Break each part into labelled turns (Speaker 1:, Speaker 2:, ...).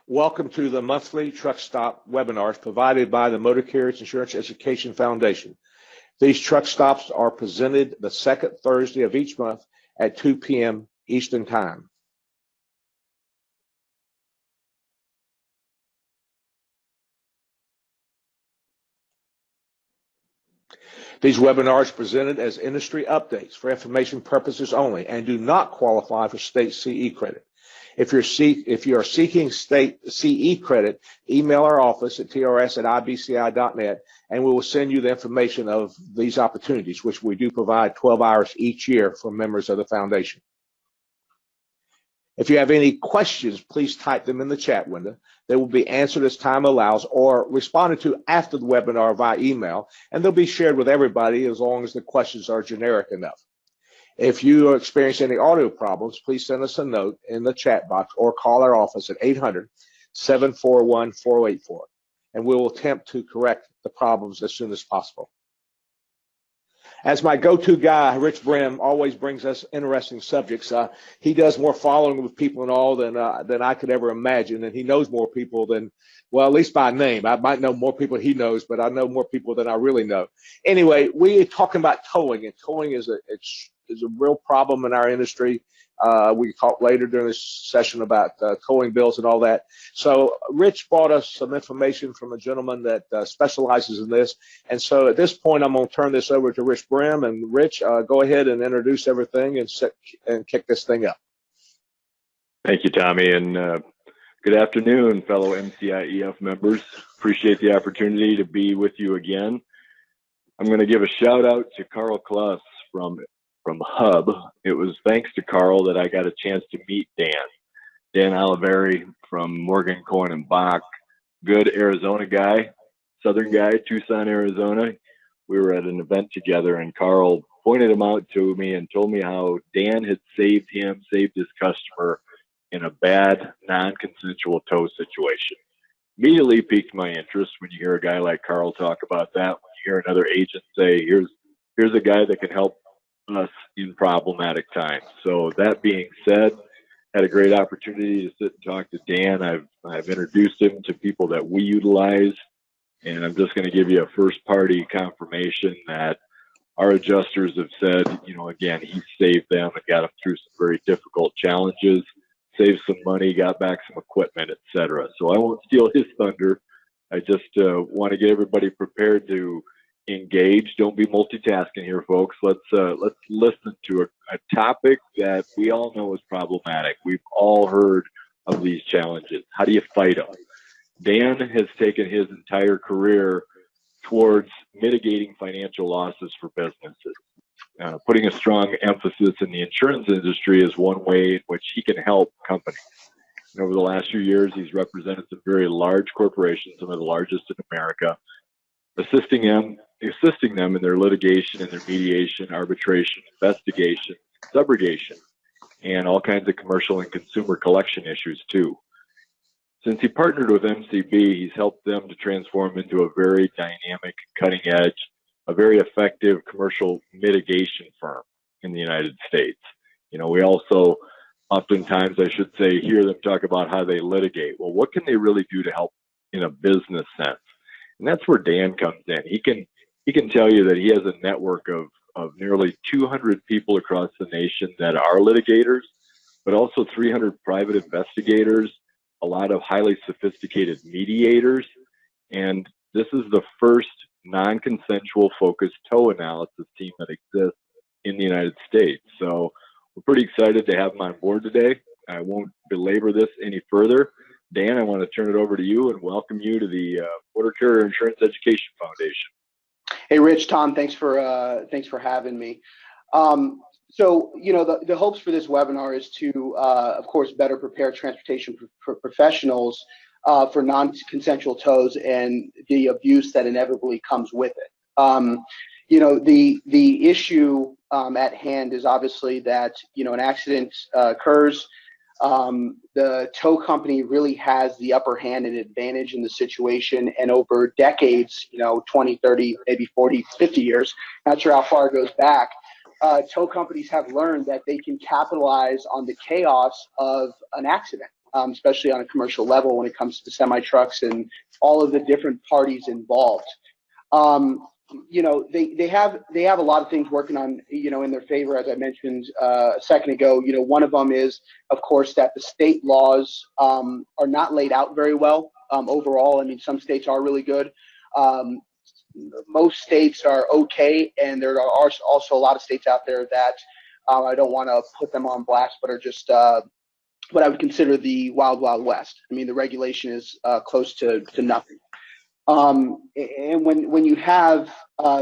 Speaker 1: Welcome to the monthly truck stop webinars provided by the Motor Carriers Insurance Education Foundation. These truck stops are presented the second Thursday of each month at 2 p.m. Eastern Time. These webinars are presented as industry updates for information purposes only and do not qualify for state CE credit. If you are seeking state CE credit, email our office at trs@ibci.net and we will send you the information of these opportunities, which we do provide 12 hours each year for members of the foundation. If you have any questions, please type them in the chat window. They will be answered as time allows or responded to after the webinar via email, and they'll be shared with everybody as long as the questions are generic enough. If you experience any audio problems, please send us a note in the chat box or call our office at 800-741-4844, and we will attempt to correct the problems as soon as possible. As my go-to guy, Rich Bren always brings us interesting subjects. He does more following with people and all than I could ever imagine, and he knows more people than, well, at least by name. I might know more people he knows, but I know more people than I really know. Anyway, we're talking about towing, and towing is a real problem in our industry. We talk later during this session about towing bills and all that. So Rich brought us some information from a gentleman that specializes in this. And so at this point, I'm going to turn this over to Rich Brim. And Rich, go ahead and introduce everything and kick this thing up.
Speaker 2: Thank you, Tommy. And good afternoon, fellow MCIEF members. Appreciate the opportunity to be with you again. I'm going to give a shout out to Carl Klaus from Hub. It was thanks to Carl that I got a chance to meet Dan Olivieri from Morgan, Cohen, and Bach. Good Arizona guy, Southern guy, Tucson, Arizona. We were at an event together, and Carl pointed him out to me and told me how Dan had saved his customer in a bad, non-consensual tow situation. Immediately piqued my interest when you hear a guy like Carl talk about that, when you hear another agent say, here's a guy that can help us in problematic times. So that being said, had a great opportunity to sit and talk to Dan. I've introduced him to people that we utilize, and I'm just going to give you a first party confirmation that our adjusters have said, you know, again, he saved them and got them through some very difficult challenges, saved some money, got back some equipment, etc. So I won't steal his thunder. I just want to get everybody prepared to engage. Don't be multitasking here, folks. Let's listen to a topic that we all know is problematic. We've all heard of these challenges. How do you fight them? Dan has taken his entire career towards mitigating financial losses for businesses. Putting a strong emphasis in the insurance industry is one way in which he can help companies. And over the last few years, he's represented some very large corporations, some of the largest in America, assisting them in their litigation and their mediation, arbitration, investigation, subrogation, and all kinds of commercial and consumer collection issues too. Since he partnered with MCB, he's helped them to transform into a very dynamic, cutting edge, a very effective commercial mitigation firm in the United States. You know, we also oftentimes, I should say, hear them talk about how they litigate. Well, what can they really do to help in a business sense? And that's where Dan comes in. He can tell you that he has a network of nearly 200 people across the nation that are litigators, but also 300 private investigators, a lot of highly sophisticated mediators, and this is the first non-consensual focused tow analysis team that exists in the United States. So we're pretty excited to have him on board today. I won't belabor this any further. Dan, I want to turn it over to you and welcome you to the Motor Carrier Insurance Education Foundation.
Speaker 3: Hey, Rich, Tom, thanks for having me. So, you know, the hopes for this webinar is to, of course, better prepare transportation professionals for non-consensual tows and the abuse that inevitably comes with it. You know, the issue at hand is obviously that, you know, an accident occurs. The tow company really has the upper hand and advantage in the situation, and over decades, you know, 20, 30, maybe 40, 50 years, not sure how far it goes back, tow companies have learned that they can capitalize on the chaos of an accident. especially on a commercial level when it comes to semi-trucks and all of the different parties involved. They have a lot of things working on, in their favor, as I mentioned a second ago. One of them is, of course, that the state laws are not laid out very well overall. I mean, some states are really good. Most states are okay, and there are also a lot of states out there that I don't want to put them on blast, but are just what I would consider the wild, wild west. I mean, the regulation is close to nothing. And when you have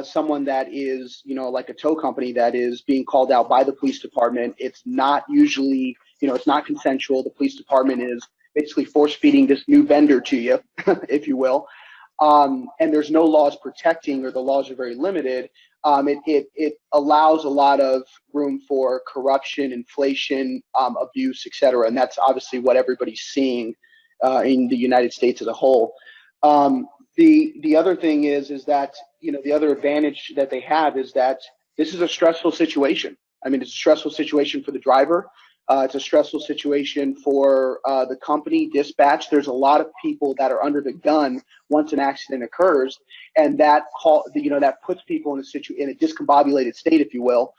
Speaker 3: someone that is, like a tow company that is being called out by the police department, it's not usually, it's not consensual. The police department is basically force feeding this new vendor to you, if you will. And there's no laws protecting, or the laws are very limited. It allows a lot of room for corruption, inflation, abuse, et cetera. And that's obviously what everybody's seeing in the United States as a whole. The other thing is that, the other advantage that they have is that this is a stressful situation. I mean, it's a stressful situation for the driver. It's a stressful situation for the company, dispatch. There's a lot of people that are under the gun once an accident occurs, and that puts people in a discombobulated state, if you will.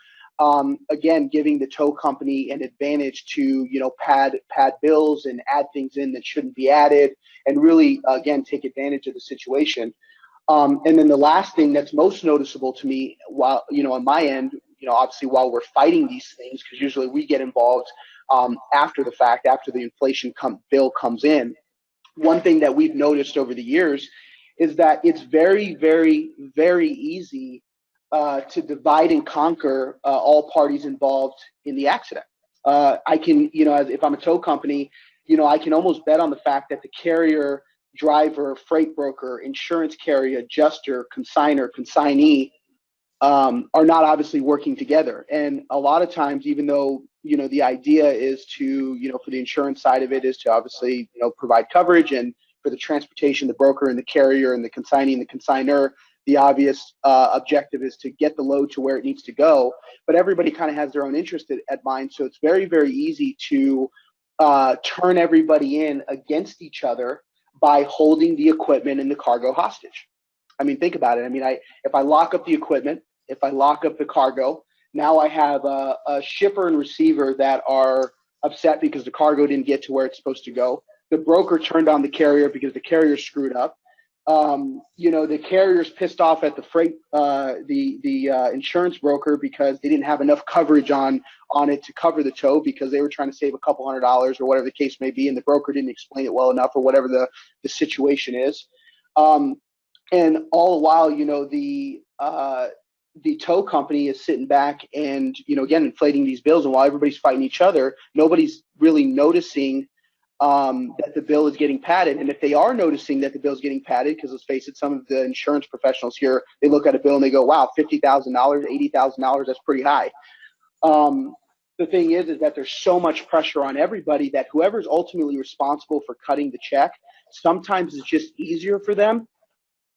Speaker 3: Again, giving the tow company an advantage to, pad bills and add things in that shouldn't be added, and really, again, take advantage of the situation. And then the last thing that's most noticeable to me, while, on my end, obviously while we're fighting these things, because usually we get involved after the fact, after the inflation bill comes in. One thing that we've noticed over the years is that it's very, very, very easy to divide and conquer all parties involved in the accident. I can, if I'm a tow company, I can almost bet on the fact that the carrier, driver, freight broker, insurance carrier, adjuster, consigner, consignee are not obviously working together. And a lot of times, even though, the idea is to, for the insurance side of it is to obviously, provide coverage, and for the transportation, the broker and the carrier and the consignee and the consignor, the obvious objective is to get the load to where it needs to go. But everybody kind of has their own interest at mind. So it's very, very easy to turn everybody in against each other by holding the equipment and the cargo hostage. I mean, think about it. I mean, if I lock up the equipment, if I lock up the cargo, now I have a shipper and receiver that are upset because the cargo didn't get to where it's supposed to go. The broker turned on the carrier because the carrier screwed up. The carrier's pissed off at the freight, the insurance broker because they didn't have enough coverage on it to cover the tow, because they were trying to save a couple $100 or whatever the case may be, and the broker didn't explain it well enough, or whatever the situation is. And all the while, the tow company is sitting back and, again, inflating these bills. And while everybody's fighting each other, nobody's really noticing that the bill is getting padded. And if they are noticing that the bill is getting padded, because let's face it, some of the insurance professionals here, they look at a bill and they go, wow, $50,000, $80,000, that's pretty high. The thing is that there's so much pressure on everybody that whoever's ultimately responsible for cutting the check, sometimes it's just easier for them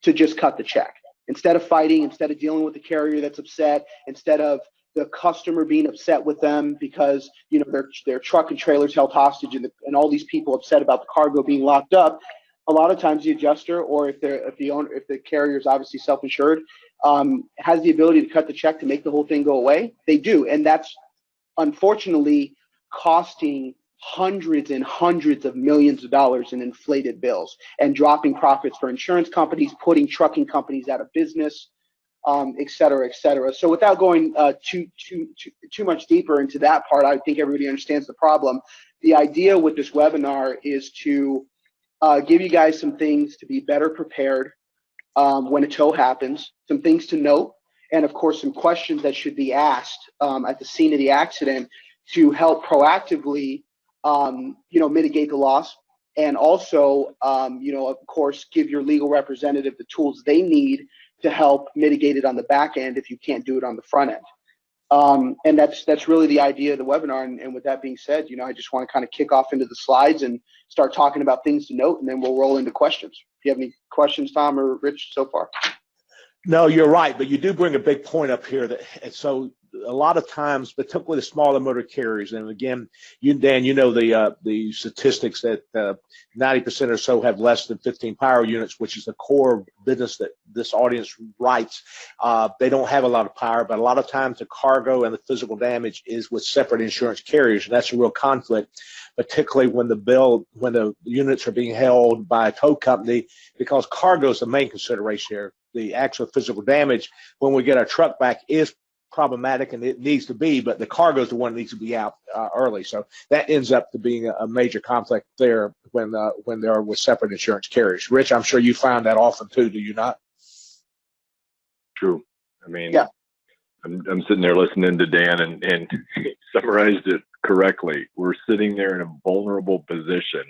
Speaker 3: to just cut the check. Instead of fighting, instead of dealing with the carrier that's upset, instead of the customer being upset with them because their truck and trailers held hostage, and all these people upset about the cargo being locked up, a lot of times the adjuster, or if the carrier is obviously self-insured, has the ability to cut the check to make the whole thing go away. They do, and that's unfortunately costing hundreds and hundreds of millions of dollars in inflated bills, and dropping profits for insurance companies, putting trucking companies out of business, et cetera, et cetera. So without going too much deeper into that part, I think everybody understands the problem. The idea with this webinar is to give you guys some things to be better prepared when a tow happens, some things to note, and of course some questions that should be asked at the scene of the accident to help proactively mitigate the loss, and also, of course, give your legal representative the tools they need to help mitigate it on the back end if you can't do it on the front end. And that's really the idea of the webinar. And with that being said, I just want to kind of kick off into the slides and start talking about things to note, and then we'll roll into questions. Do you have any questions, Tom or Rich, so far?
Speaker 1: No, you're right, but you do bring a big point up here. So a lot of times, particularly the smaller motor carriers, and again, Dan, you know the statistics that 90% or so have less than 15 power units, which is the core business that this audience writes. They don't have a lot of power, but a lot of times the cargo and the physical damage is with separate insurance carriers, and that's a real conflict, particularly when the units are being held by a tow company, because cargo is the main consideration here. The actual physical damage when we get our truck back is problematic, and it needs to be, but the cargo is the one that needs to be out early. So that ends up to being a major conflict there when they are with separate insurance carriers. Rich, I'm sure you find that often too, do you not?
Speaker 2: True. I mean,
Speaker 3: Yeah.
Speaker 2: I'm sitting there listening to Dan, and he summarized it correctly. We're sitting there in a vulnerable position.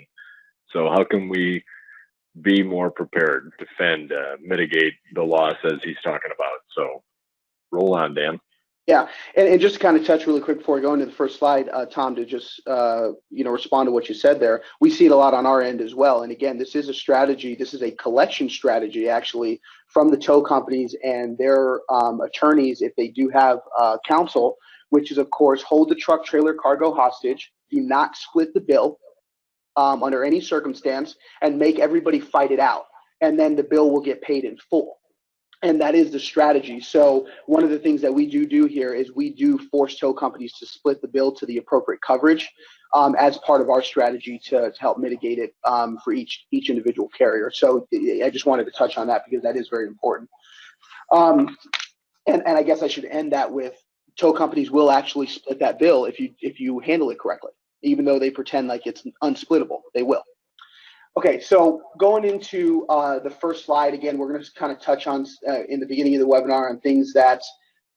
Speaker 2: So how can we be more prepared, defend, mitigate the loss as he's talking about? So roll on, Dan.
Speaker 3: Yeah, and just to kind of touch really quick before we go into the first slide, Tom, to just respond to what you said there. We see it a lot on our end as well. And again, this is a strategy. This is a collection strategy actually from the tow companies and their attorneys, if they do have counsel, which is of course hold the truck trailer cargo hostage, do not split the bill under any circumstance, and make everybody fight it out, and then the bill will get paid in full. And that is the strategy. So one of the things that we do here is we do force tow companies to split the bill to the appropriate coverage as part of our strategy to help mitigate it for each individual carrier. So I just wanted to touch on that because that is very important. And I guess I should end that with tow companies will actually split that bill if you handle it correctly, even though they pretend like it's unsplittable. They will. Okay, so going into the first slide, again, we're going to kind of touch on in the beginning of the webinar on things that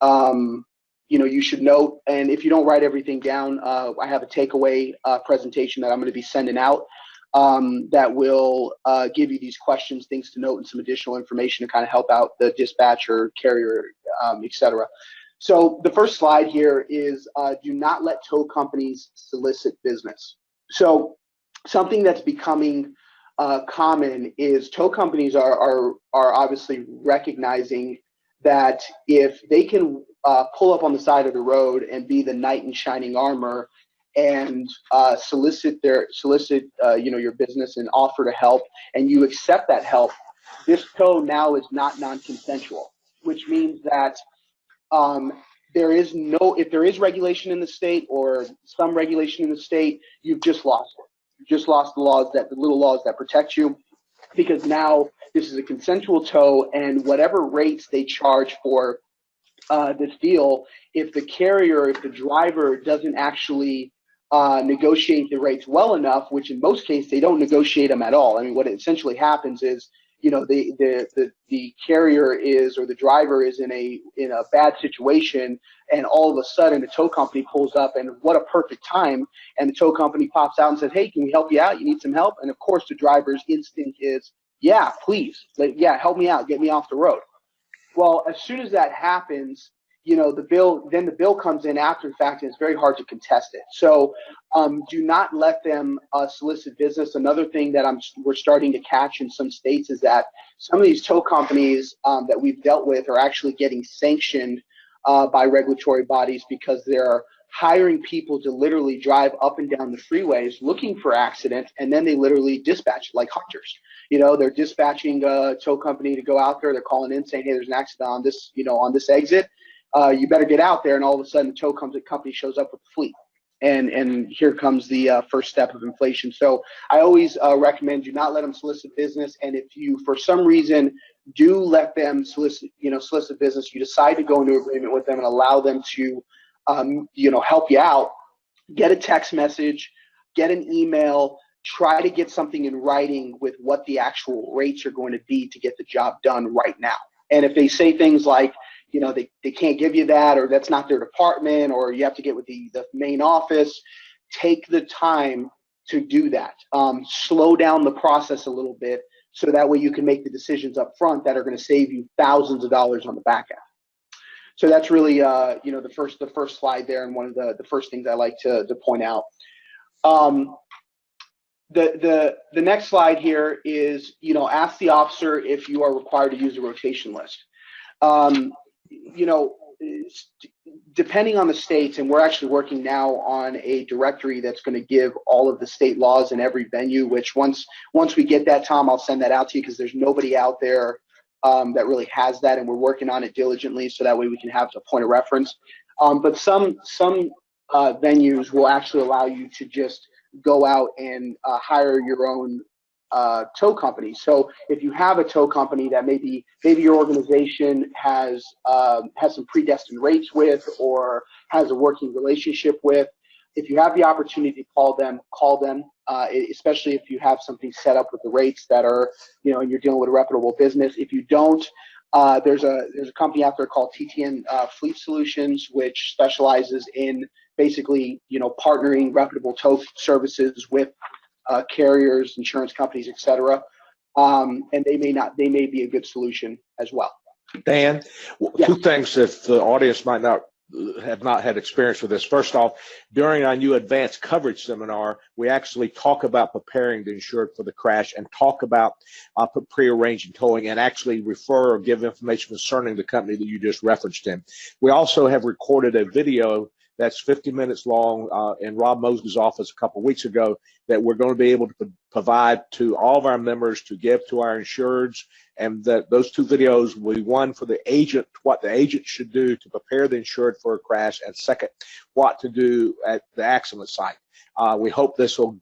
Speaker 3: you should note. And if you don't write everything down, I have a takeaway presentation that I'm going to be sending out that will give you these questions, things to note, and some additional information to kind of help out the dispatcher, carrier, etc. So the first slide here is do not let tow companies solicit business. So something that's becoming common is tow companies are obviously recognizing that if they can pull up on the side of the road and be the knight in shining armor and solicit your business and offer to help, and you accept that help, this tow now is not non-consensual, which means that if there is regulation in the state or some regulation in the state, you've just lost it. Just lost the little laws that protect you, because now this is a consensual tow, and whatever rates they charge for this deal, if the driver doesn't actually negotiate the rates well enough, which in most cases they don't negotiate them at all. I mean, what essentially happens is, the carrier is, or the driver is in a bad situation, and all of a sudden the tow company pulls up, and what a perfect time, and the tow company pops out and says, hey, can we help you out? You need some help? And of course the driver's instinct is, yeah, please, help me out, get me off the road. Well, as soon as that happens, the bill comes in after the fact, and it's very hard to contest it. So do not let them solicit business. Another thing that we're starting to catch in some states is that some of these tow companies that we've dealt with are actually getting sanctioned by regulatory bodies because they're hiring people to literally drive up and down the freeways looking for accidents, and then they literally dispatch like hunters. They're dispatching a tow company to go out there. They're calling in saying, hey, there's an accident on this exit. You better get out there, and all of a sudden the tow company shows up with the fleet, and here comes the first step of inflation. So I always recommend do not let them solicit business, and if you for some reason do let them solicit business, you decide to go into agreement with them and allow them to help you out, get a text message, get an email, try to get something in writing with what the actual rates are going to be to get the job done right now. And if they say things like, they can't give you that, or that's not their department, or you have to get with the main office, take the time to do that. Slow down the process a little bit, so that way you can make the decisions up front that are going to save you thousands of dollars on the back end. So that's really the first slide there, and one of the first things I like to point out. The next slide here is, ask the officer if you are required to use a rotation list. depending on the states, and we're actually working now on a directory that's going to give all of the state laws in every venue, which once we get that, Tom, I'll send that out to you, because there's nobody out there that really has that, and we're working on it diligently so that way we can have a point of reference. But some venues will actually allow you to just go out and hire your own tow company. So if you have a tow company that maybe your organization has some predestined rates with, or has a working relationship with, if you have the opportunity to call them, especially if you have something set up with the rates that are, and you're dealing with a reputable business. If you don't, there's a company out there called TTN Fleet Solutions, which specializes in basically, partnering reputable tow services with carriers, insurance companies, etc. And they may be a good solution as well.
Speaker 1: Dan, two things if the audience might not have not had experience with this. First off, during our new advanced coverage seminar, we actually talk about preparing the insured for the crash, and talk about prearranging towing, and actually refer or give information concerning the company that you just referenced in. We also have recorded a video that's 50 minutes long in Rob Mosley's office a couple of weeks ago, that we're going to be able to provide to all of our members to give to our insureds. And that those two videos will be, one for the agent, what the agent should do to prepare the insured for a crash, and second, what to do at the accident site. We hope this will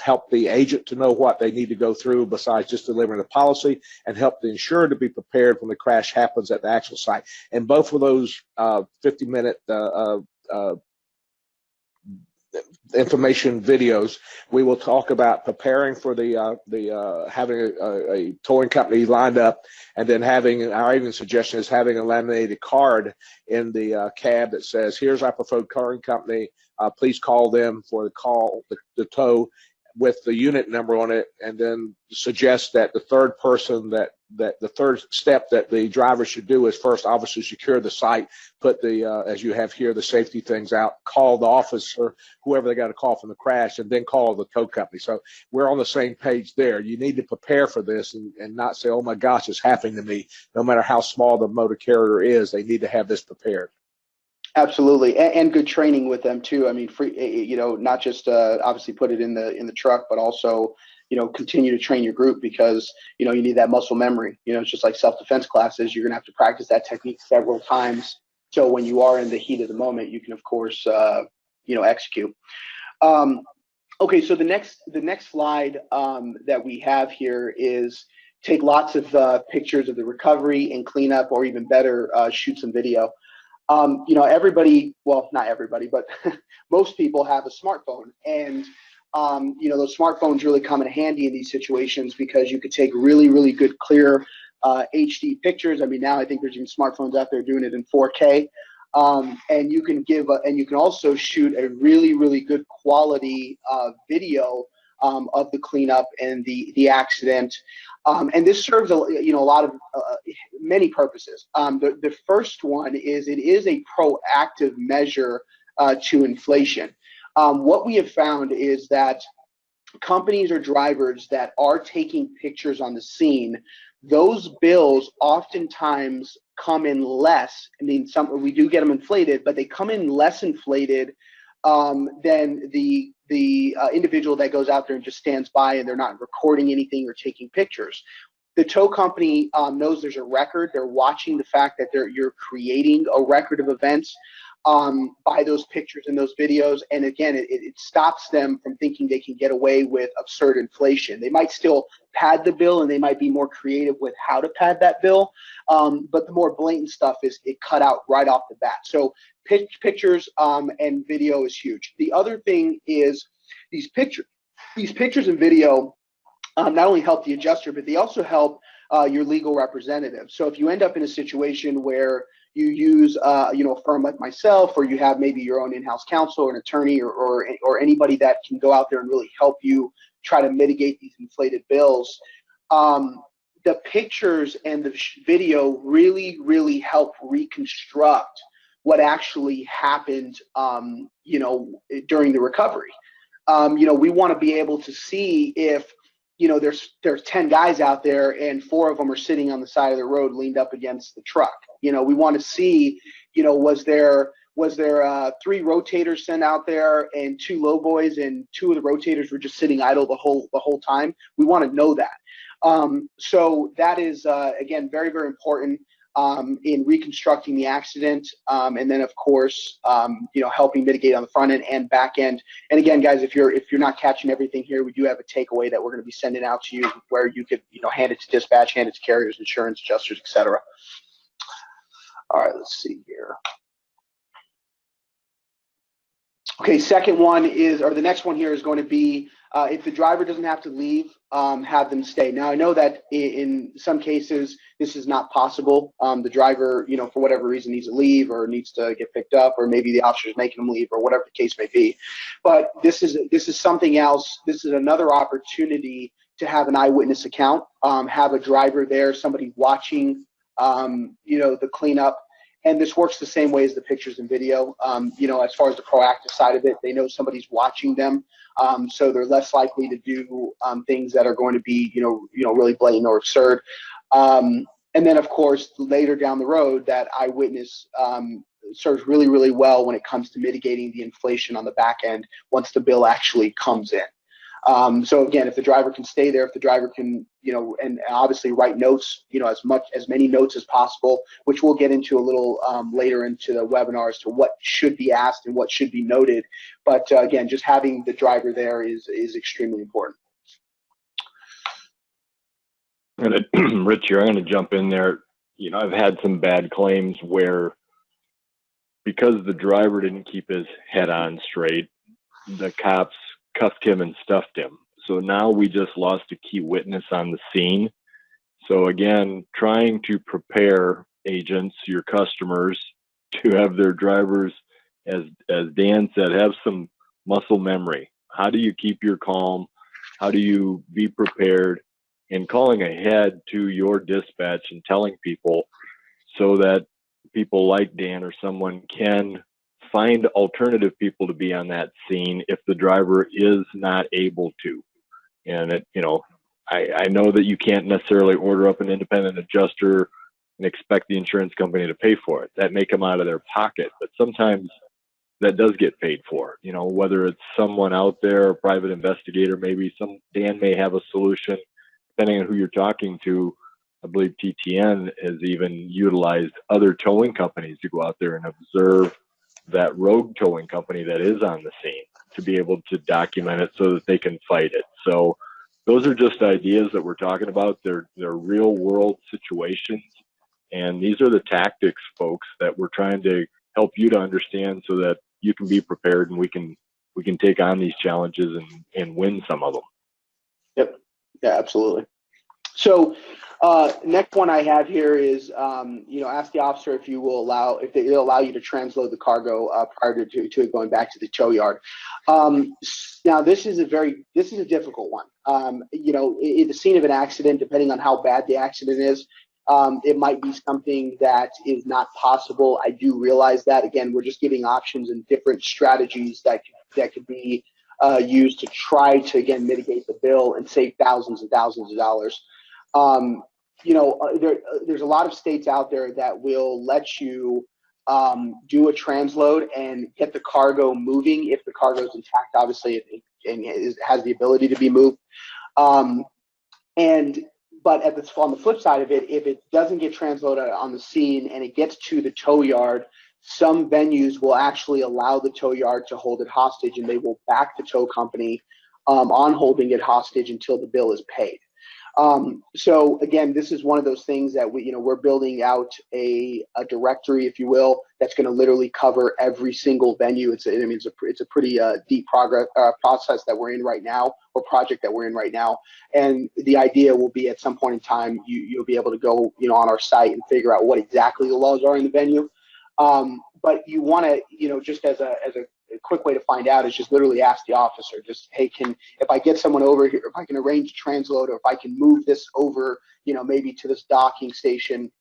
Speaker 1: help the agent to know what they need to go through besides just delivering the policy, and help the insured to be prepared when the crash happens at the actual site. And both of those 50-minute information videos, we will talk about preparing for having a towing company lined up, and then having, our even suggestion is having a laminated card in the cab that says, here's our preferred towing company, please call them for the tow, with the unit number on it, and then suggest that the third person that the third step that the driver should do is first obviously secure the site, put the as you have here, the safety things out, call the officer, whoever they got to call from the crash, and then call the tow company. So we're on the same page there. You need to prepare for this, and not say, oh my gosh, it's happening to me. No matter how small the motor carrier is, they need to have this prepared.
Speaker 3: Absolutely, and good training with them too. I mean, not just obviously put it in the truck, but also, continue to train your group, because you need that muscle memory. It's just like self-defense classes. You're gonna have to practice that technique several times, so when you are in the heat of the moment, you can of course execute. Okay, so the next slide that we have here is take lots of pictures of the recovery and cleanup, or even better, shoot some video. Everybody, well, not everybody, but most people have a smartphone, and those smartphones really come in handy in these situations, because you could take really, really good, clear HD pictures. I mean, now I think there's even smartphones out there doing it in 4K, and you can also shoot a really, really good quality video of the cleanup and the accident. And this serves many purposes. The first one is, it is a proactive measure to inflation. What we have found is that companies or drivers that are taking pictures on the scene, those bills oftentimes come in less. I mean, we do get them inflated, but they come in less inflated than the individual that goes out there and just stands by, and they're not recording anything or taking pictures. The tow company knows there's a record. They're watching the fact that you're creating a record of events by those pictures and those videos. And again, it stops them from thinking they can get away with absurd inflation. They might still pad the bill, and they might be more creative with how to pad that bill, but the more blatant stuff is cut out right off the bat. So pictures and video is huge. The other thing is these pictures and video not only help the adjuster, but they also help your legal representative. So if you end up in a situation where you use a firm like myself, or you have maybe your own in-house counsel or an attorney, or anybody that can go out there and really help you try to mitigate these inflated bills, the pictures and the video really, really help reconstruct what actually happened during the recovery. We want to be able to see if there's 10 guys out there and 4 of them are sitting on the side of the road leaned up against the truck. We want to see was there 3 rotators sent out there and 2 low boys, and 2 of the rotators were just sitting idle the whole time? We want to know that. So that is again very, very important in reconstructing the accident, and then of course helping mitigate on the front end and back end. And again, guys, if you're not catching everything here, we do have a takeaway that we're going to be sending out to you where you could hand it to dispatch, hand it to carriers, insurance adjusters, etc. All right, let's see here. Okay, second one is, or the next one here is going to be, if the driver doesn't have to leave, have them stay. Now, I know that in some cases this is not possible. The driver, for whatever reason, needs to leave or needs to get picked up, or maybe the officer is making them leave, or whatever the case may be. But this is something else. This is another opportunity to have an eyewitness account, have a driver there, somebody watching, the cleanup. And this works the same way as the pictures and video. As far as the proactive side of it, they know somebody's watching them, so they're less likely to do things that are going to be, really blatant or absurd. And then, of course, later down the road, that eyewitness serves really, really well when it comes to mitigating the inflation on the back end once the bill actually comes in. So again, if the driver can stay there, if the driver can, and obviously write notes, as many notes as possible, which we'll get into a little later into the webinar as to what should be asked and what should be noted. But again, just having the driver there is extremely important.
Speaker 2: Rich here, I'm going to jump in there. I've had some bad claims where, because the driver didn't keep his head on straight, the cops cuffed him and stuffed him. So now we just lost a key witness on the scene. So again, trying to prepare agents, your customers, to have their drivers, as Dan said, have some muscle memory. How do you keep your calm? How do you be prepared? And calling ahead to your dispatch and telling people, so that people like Dan or someone can find alternative people to be on that scene if the driver is not able to. And I know that you can't necessarily order up an independent adjuster and expect the insurance company to pay for it. That may come out of their pocket, but sometimes that does get paid for. Whether it's someone out there, a private investigator, maybe Dan may have a solution, depending on who you're talking to. I believe TTN has even utilized other towing companies to go out there and observe that rogue towing company that is on the scene, to be able to document it so that they can fight it. So those are just ideas that we're talking about. They're real world situations. And these are the tactics, folks, that we're trying to help you to understand so that you can be prepared and we can take on these challenges and win some of them.
Speaker 3: Yep. Yeah, absolutely. So next one I have here is, ask the officer if they'll allow you to transload the cargo prior to it going back to the tow yard. Now this is a difficult one. At the scene of an accident, depending on how bad the accident is, it might be something that is not possible. I do realize that. Again, we're just giving options and different strategies that could be used to try to, again, mitigate the bill and save thousands and thousands of dollars. There's a lot of states out there that will let you do a transload and get the cargo moving if the cargo is intact, obviously, and has the ability to be moved. But on the flip side of it, if it doesn't get transloaded on the scene and it gets to the tow yard, some venues will actually allow the tow yard to hold it hostage, and they will back the tow company on holding it hostage until the bill is paid. So again, this is one of those things that we're building out a directory, if you will, that's going to literally cover every single venue. It's a pretty deep process that we're in right now, or project that we're in right now. And the idea will be, at some point in time, you'll be able to go on our site and figure out what exactly the laws are in the venue. But you want to, just as a quick way to find out is just literally ask the officer, just, hey, if I get someone over here, if I can arrange a transload, or if I can move this over, maybe to this docking station,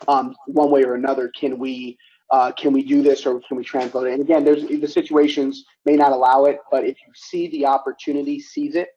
Speaker 3: one way or another, can we do this, or can we transload it? And again, the situations may not allow it, but if you see the opportunity, seize it,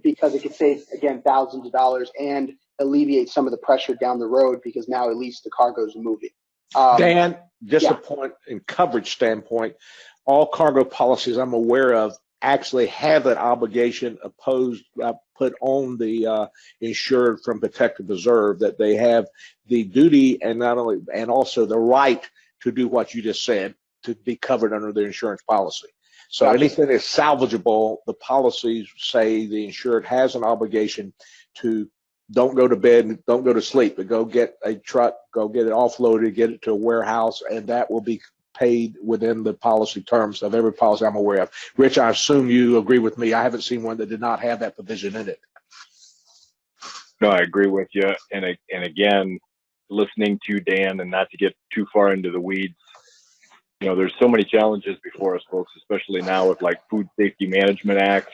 Speaker 3: because it could save, again, thousands of dollars and alleviate some of the pressure down the road, because now at least the cargo's moving.
Speaker 1: Dan, just
Speaker 3: yeah.
Speaker 1: a point in coverage standpoint, all cargo policies I'm aware of actually have that obligation put on the insured from Protective Reserve, that they have the duty and also the right to do what you just said, to be covered under the insurance policy. So
Speaker 3: Gotcha.
Speaker 1: anything that's salvageable, the policies say the insured has an obligation to don't go to bed, don't go to sleep, but go get a truck, go get it offloaded, get it to a warehouse, and that will be paid within the policy terms of every policy I'm aware of. Rich, I assume you agree with me. I haven't seen one that did not have that provision in it.
Speaker 2: No, I agree with you. And again, listening to Dan, and not to get too far into the weeds, there's so many challenges before us, folks, especially now with like Food Safety Management Act.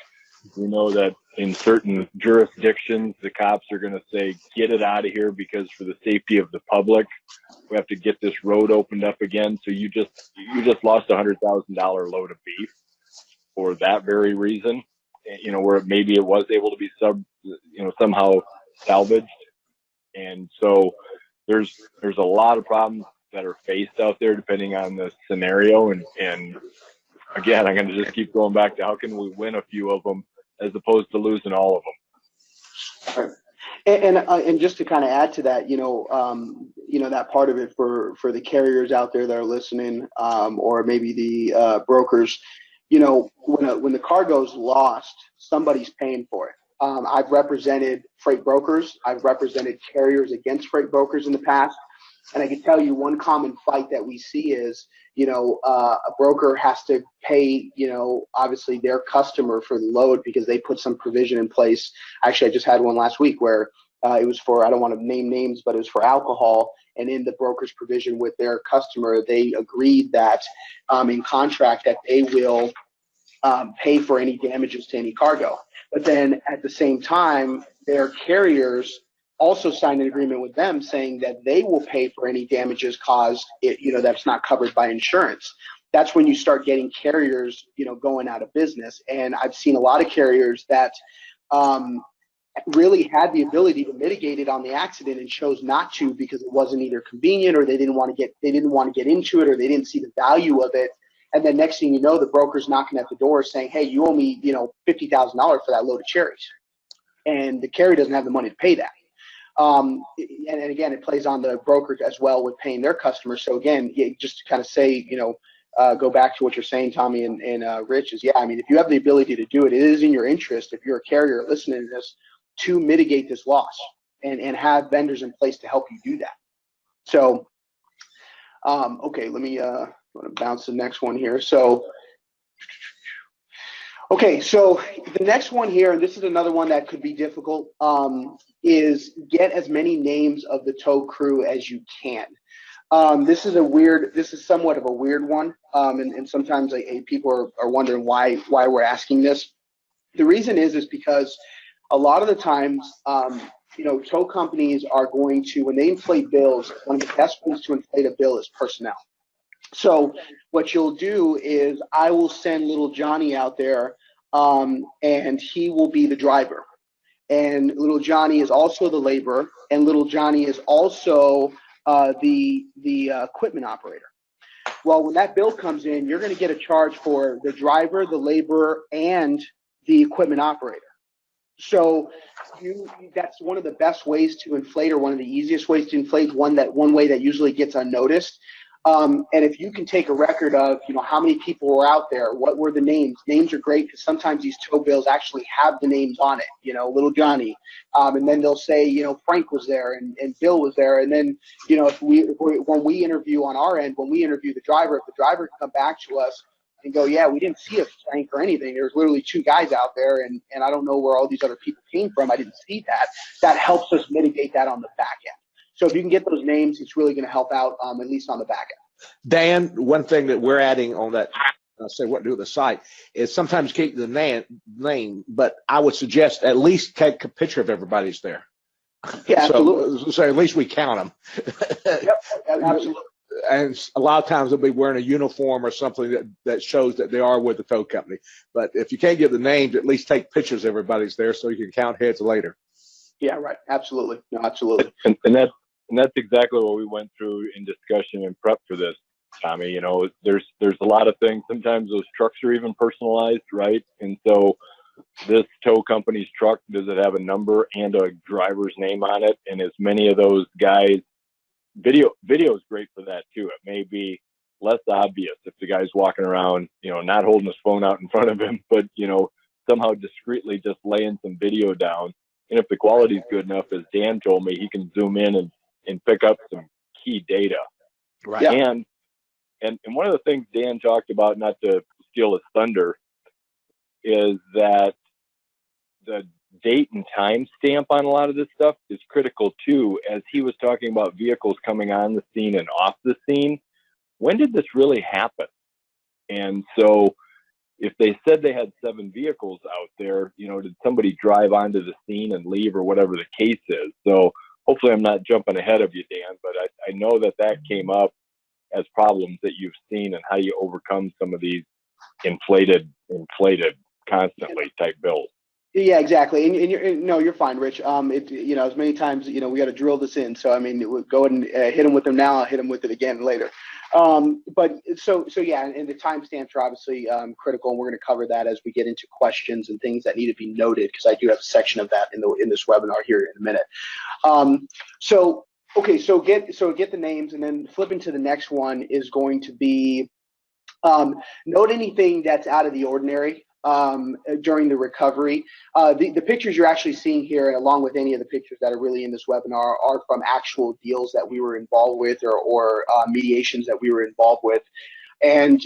Speaker 2: We know that in certain jurisdictions, the cops are going to say, get it out of here, because for the safety of the public, we have to get this road opened up again. So you just lost $100,000 load of beef for that very reason, where maybe it was able to be somehow salvaged. And so there's a lot of problems that are faced out there depending on the scenario. And again, I'm going to just keep going back to how can we win a few of them as opposed to losing all of them.
Speaker 3: Right. And just to kind of add to that, that part of it for the carriers out there that are listening, or maybe the brokers, when the cargo's lost, somebody's paying for it. I've represented freight brokers. I've represented carriers against freight brokers in the past. And I can tell you one common fight that we see is, a broker has to pay, obviously their customer for the load because they put some provision in place. Actually, I just had one last week where it was for, I don't want to name names, but it was for alcohol. And in the broker's provision with their customer, they agreed that in contract that they will pay for any damages to any cargo. But then at the same time, their carriers also signed an agreement with them saying that they will pay for any damages caused, that's not covered by insurance. That's when you start getting carriers, going out of business. And I've seen a lot of carriers that really had the ability to mitigate it on the accident and chose not to because it wasn't either convenient, or they didn't want to get into it, or they didn't see the value of it. And then next thing you know, the broker's knocking at the door saying, hey, you owe me, $50,000 for that load of cherries. And the carrier doesn't have the money to pay that. And again, it plays on the broker as well with paying their customers. So again, just to kind of say, go back to what you're saying, Tommy and Rich, is if you have the ability to do it, it is in your interest, if you're a carrier listening to this, to mitigate this loss and have vendors in place to help you do that. So, okay, let me bounce the next one here. So, okay, so the next one here, and this is another one that could be difficult, is get as many names of the tow crew as you can. This is somewhat of a weird one, and sometimes people are wondering why we're asking this. The reason is because a lot of the times, tow companies are going to, when they inflate bills, one of the best ways to inflate a bill is personnel. So what you'll do is I will send little Johnny out there, and he will be the driver. And little Johnny is also the laborer, and little Johnny is also the equipment operator. Well, when that bill comes in, you're going to get a charge for the driver, the laborer, and the equipment operator. So that's one of the best ways to inflate, or one of the easiest ways to inflate, one way that usually gets unnoticed. And if you can take a record of, how many people were out there, what were the names? Names are great because sometimes these tow bills actually have the names on it, little Johnny. And then they'll say, Frank was there and Bill was there. And then, when we interview on our end, when we interview the driver, if the driver can come back to us and go, yeah, we didn't see a Frank or anything. There's literally two guys out there, and I don't know where all these other people came from. I didn't see that. That helps us mitigate that on the back end. So if you can get those names, it's really going to help out, at least on the back end.
Speaker 1: Dan, one thing that we're adding on that, say what to do with the site, is sometimes keep the name, but I would suggest at least take a picture of everybody's there.
Speaker 3: Yeah, absolutely.
Speaker 1: So at least we count them.
Speaker 3: Yep, absolutely.
Speaker 1: And a lot of times they'll be wearing a uniform or something that shows that they are with the tow company. But if you can't get the names, at least take pictures of everybody's there so you can count heads later.
Speaker 3: Yeah, right. Absolutely. No, absolutely.
Speaker 2: And And that's exactly what we went through in discussion and prep for this, Tommy. You know, there's a lot of things. Sometimes those trucks are even personalized, right? And so this tow company's truck, does it have a number and a driver's name on it? And as many of those guys, video is great for that too. It may be less obvious if the guy's walking around, you know, not holding his phone out in front of him, but, you know, somehow discreetly just laying some video down. And if the quality's good enough, as Dan told me, he can zoom in and pick up some key data.
Speaker 1: Right.
Speaker 3: Yeah.
Speaker 2: And one of the things Dan talked about, not to steal his thunder, is that the date and time stamp on a lot of this stuff is critical too. As he was talking about vehicles coming on the scene and off the scene, when did this really happen? And so if they said they had 7 vehicles out there, you know, did somebody drive onto the scene and leave, or whatever the case is? So hopefully I'm not jumping ahead of you, Dan, but I know that came up as problems that you've seen, and how you overcome some of these inflated constantly type bills.
Speaker 3: Yeah, exactly. And you're fine, Rich. You know, as many times, you know, we got to drill this in. So, I mean, we'll go ahead and hit him with them now. I'll hit him with it again later. But so yeah, and the timestamps are obviously critical, and we're going to cover that as we get into questions and things that need to be noted, because I do have a section of that in this webinar here in a minute. So get the names, and then flipping to the next one is going to be note anything that's out of the ordinary during the recovery. The pictures you're actually seeing here, and along with any of the pictures that are really in this webinar, are from actual deals that we were involved with, or mediations that we were involved with. And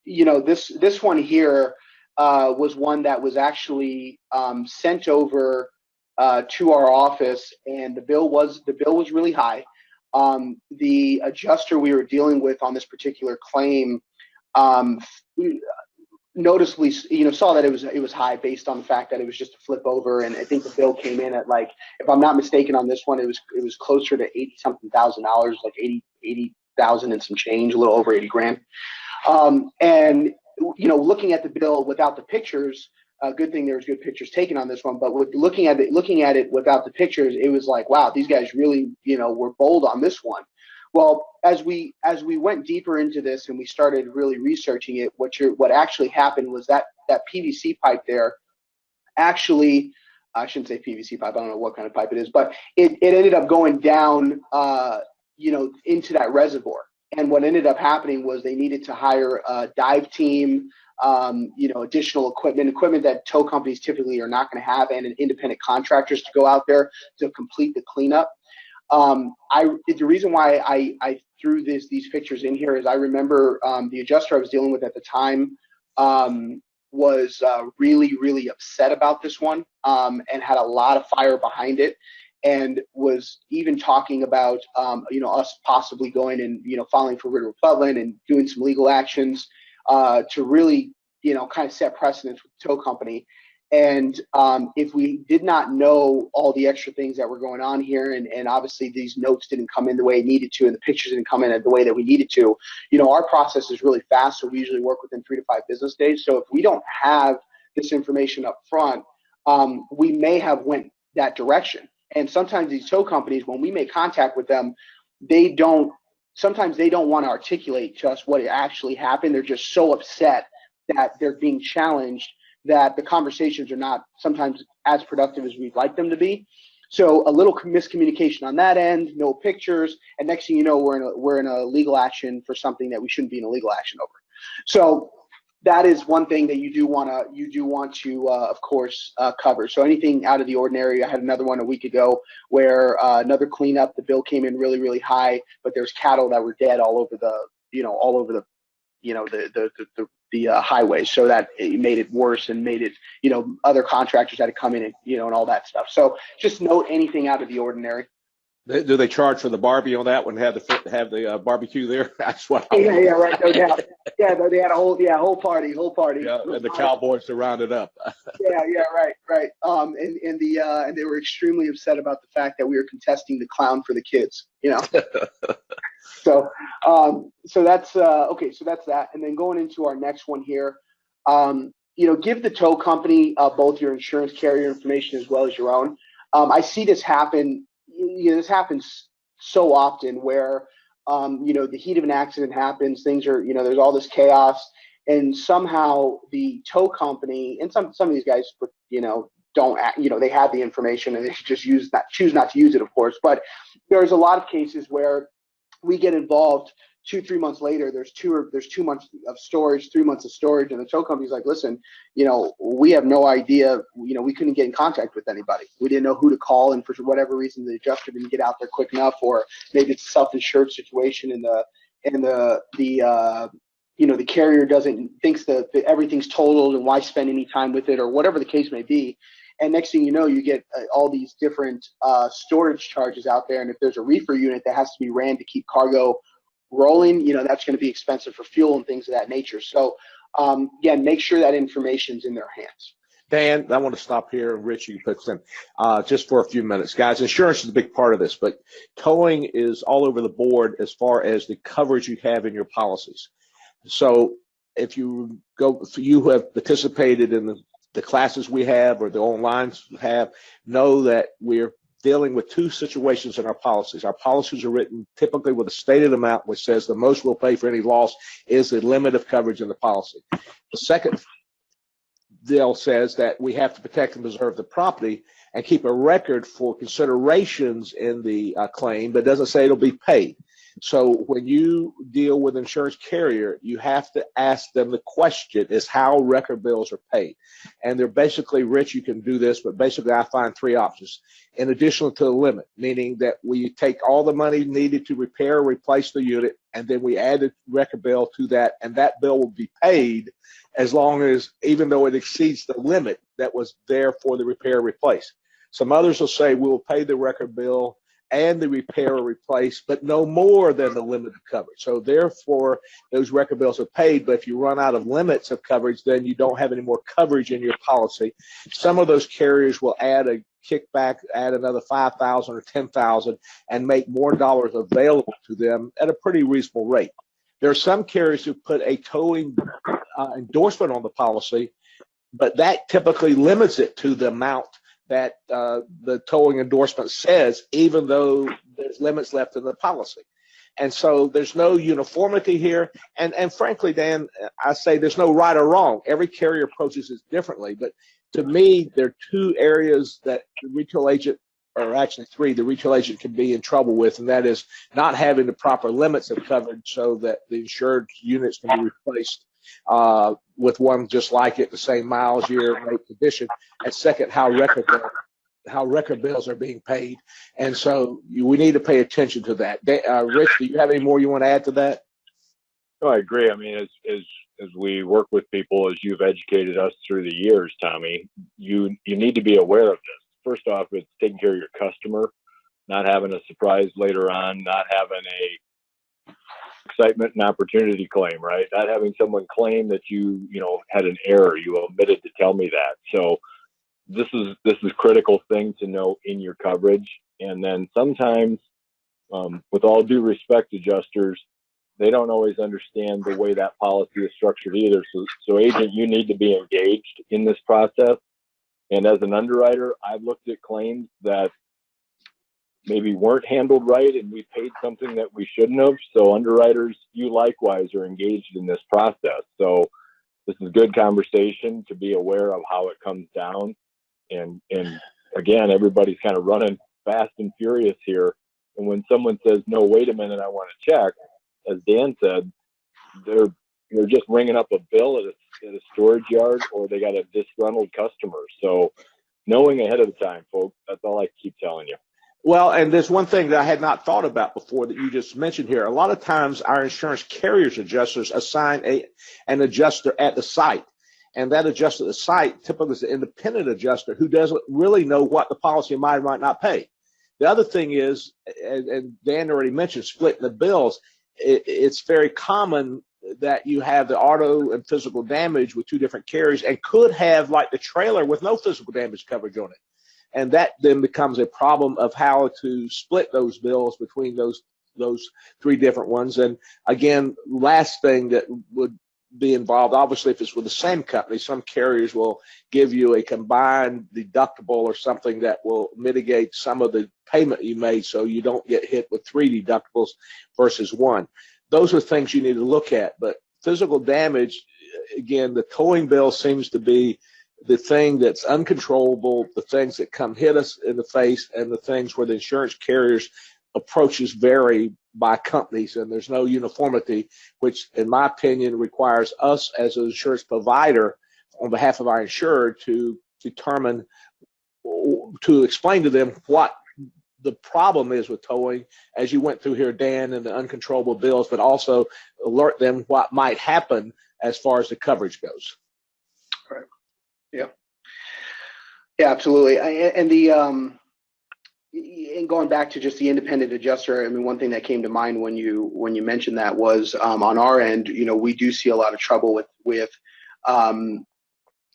Speaker 3: you know, this one here was one that was actually sent over to our office, and the bill was really high. The adjuster we were dealing with on this particular claim noticeably, you know, saw that it was high based on the fact that it was just a flip over, and I think the bill came in at, like, if I'm not mistaken on this one, it was closer to $80-something thousand, like 80,000 and some change, a little over 80 grand. And you know, looking at the bill without the pictures, good thing there was good pictures taken on this one, but looking at it without the pictures, it was like, wow, these guys really, you know, were bold on this one. Well, as we went deeper into this and we started really researching it, what actually happened was that PVC pipe there, actually, I shouldn't say PVC pipe, I don't know what kind of pipe it is, but it ended up going down, you know, into that reservoir. And what ended up happening was they needed to hire a dive team, you know, additional equipment that tow companies typically are not going to have, and an independent contractors to go out there to complete the cleanup. The reason why I threw these pictures in here is I remember the adjuster I was dealing with at the time was really upset about this one, and had a lot of fire behind it, and was even talking about you know, us possibly going and, you know, filing for writ of repellent and doing some legal actions to really, you know, kind of set precedence with the tow company. And if we did not know all the extra things that were going on here, and obviously these notes didn't come in the way it needed to, and the pictures didn't come in the way that we needed to, you know, our process is really fast, so we usually work within 3 to 5 business days. So if we don't have this information up front, we may have went that direction. And sometimes these tow companies, when we make contact with them, sometimes they don't want to articulate to us what actually happened. They're just so upset that they're being challenged that the conversations are not sometimes as productive as we'd like them to be. So a little miscommunication on that end, no pictures, and next thing you know, we're in a legal action for something that we shouldn't be in a legal action over. So that is one thing that you do want to of course cover. So anything out of the ordinary. I had another one a week ago where another cleanup, the bill came in really high, but there's cattle that were dead all over the highway, so that it made it worse, and made it, you know, other contractors had to come in and, you know, and all that stuff. So just note anything out of the ordinary.
Speaker 1: Do they charge for the Barbie on that one? Have the barbecue there? That's what.
Speaker 3: Yeah, right. No doubt. Yeah, they had a whole party.
Speaker 1: Yeah, and the cowboys to round it up.
Speaker 3: Yeah, right. And they were extremely upset about the fact that we were contesting the clown for the kids. You know. So that's okay. So that's that. And then going into our next one here, you know, give the tow company both your insurance carrier information as well as your own. I see this happen. You know, this happens so often where, the heat of an accident happens, things are, there's all this chaos, and somehow the tow company, and some of these guys, don't, they have the information and they just choose not to use it, of course. But there's a lot of cases where we get involved 2-3 months later. There's 2 months of storage, 3 months of storage, and the tow company's like, listen, we have no idea. We couldn't get in contact with anybody. We didn't know who to call, and for whatever reason, the adjuster didn't get out there quick enough, or maybe it's a self-insured situation, and the carrier thinks that everything's totaled, and why spend any time with it, or whatever the case may be. And next thing you know, you get all these different storage charges out there. And if there's a reefer unit that has to be ran to keep cargo rolling, that's going to be expensive for fuel and things of that nature. So again, make sure that information's in their hands.
Speaker 1: Dan, I want to stop here, and Rich, you put in just for a few minutes. Guys, insurance is a big part of this, but towing is all over the board as far as the coverage you have in your policies. So if you have participated in the classes we have, or the online have, know that we're dealing with two situations in our policies. Our policies are written typically with a stated amount, which says the most we'll pay for any loss is the limit of coverage in the policy. The second deal says that we have to protect and preserve the property and keep a record for considerations in the claim, but doesn't say it'll be paid. So when you deal with an insurance carrier, you have to ask them the question is how record bills are paid. And they're basically, Rich, you can do this, but basically I find three options. In addition to the limit, meaning that we take all the money needed to repair or replace the unit, and then we add a record bill to that, and that bill will be paid as long as, even though it exceeds the limit that was there for the repair or replace. Some others will say we'll pay the record bill and the repair or replace, but no more than the limit of coverage. So therefore, those record bills are paid, but if you run out of limits of coverage, then you don't have any more coverage in your policy. Some of those carriers will add a kickback, add another $5,000 or $10,000, and make more dollars available to them at a pretty reasonable rate. There are some carriers who put a towing endorsement on the policy, but that typically limits it to the amount that the towing endorsement says, even though there's limits left in the policy. And so there's no uniformity here. And frankly, Dan, I say there's no right or wrong. Every carrier approaches it differently. But to me, there are two areas that the retail agent, or actually three, the retail agent can be in trouble with, and that is not having the proper limits of coverage so that the insured units can be replaced with one just like it, the same miles, year, rate, condition, and second, how record bills are being paid. And so we need to pay attention to that. Rich, do you have any more you want to add to that?
Speaker 2: No, I agree. I mean, as we work with people, as you've educated us through the years, Tommy, you need to be aware of this. First off, it's taking care of your customer, not having a surprise later on, not having a excitement and opportunity claim, right? Not having someone claim that you had an error, you omitted to tell me that. So this is critical thing to know in your coverage. And then sometimes, with all due respect, adjusters, they don't always understand the way that policy is structured either. So agent, you need to be engaged in this process. And as an underwriter, I've looked at claims that maybe weren't handled right, and we paid something that we shouldn't have. So underwriters, you likewise are engaged in this process. So this is good conversation to be aware of how it comes down. And again, everybody's kind of running fast and furious here. And when someone says, no, wait a minute, I want to check, as Dan said, they're just ringing up a bill at a storage yard, or they got a disgruntled customer. So knowing ahead of time, folks, that's all I keep telling you.
Speaker 1: Well, and there's one thing that I had not thought about before that you just mentioned here. A lot of times our insurance carriers adjusters assign an adjuster at the site. And that adjuster at the site typically is an independent adjuster who doesn't really know what the policy might or might not pay. The other thing is, and Dan already mentioned, splitting the bills. It's very common that you have the auto and physical damage with two different carriers, and could have like the trailer with no physical damage coverage on it. And that then becomes a problem of how to split those bills between those three different ones. And again, last thing that would be involved. Obviously, if it's with the same company, some carriers will give you a combined deductible or something that will mitigate some of the payment you made so you don't get hit with 3 deductibles versus 1. Those are things you need to look at. But physical damage, again, the towing bill seems to be the thing that's uncontrollable, the things that come hit us in the face, and the things where the insurance carriers approaches vary by companies, and there's no uniformity, which in my opinion requires us as an insurance provider on behalf of our insured to determine, to explain to them what the problem is with towing, as you went through here, Dan, and the uncontrollable bills, but also alert them what might happen as far as the coverage goes.
Speaker 3: Right. Yeah. Yeah, absolutely. And going back to just the independent adjuster, I mean, one thing that came to mind when you mentioned that was on our end, we do see a lot of trouble with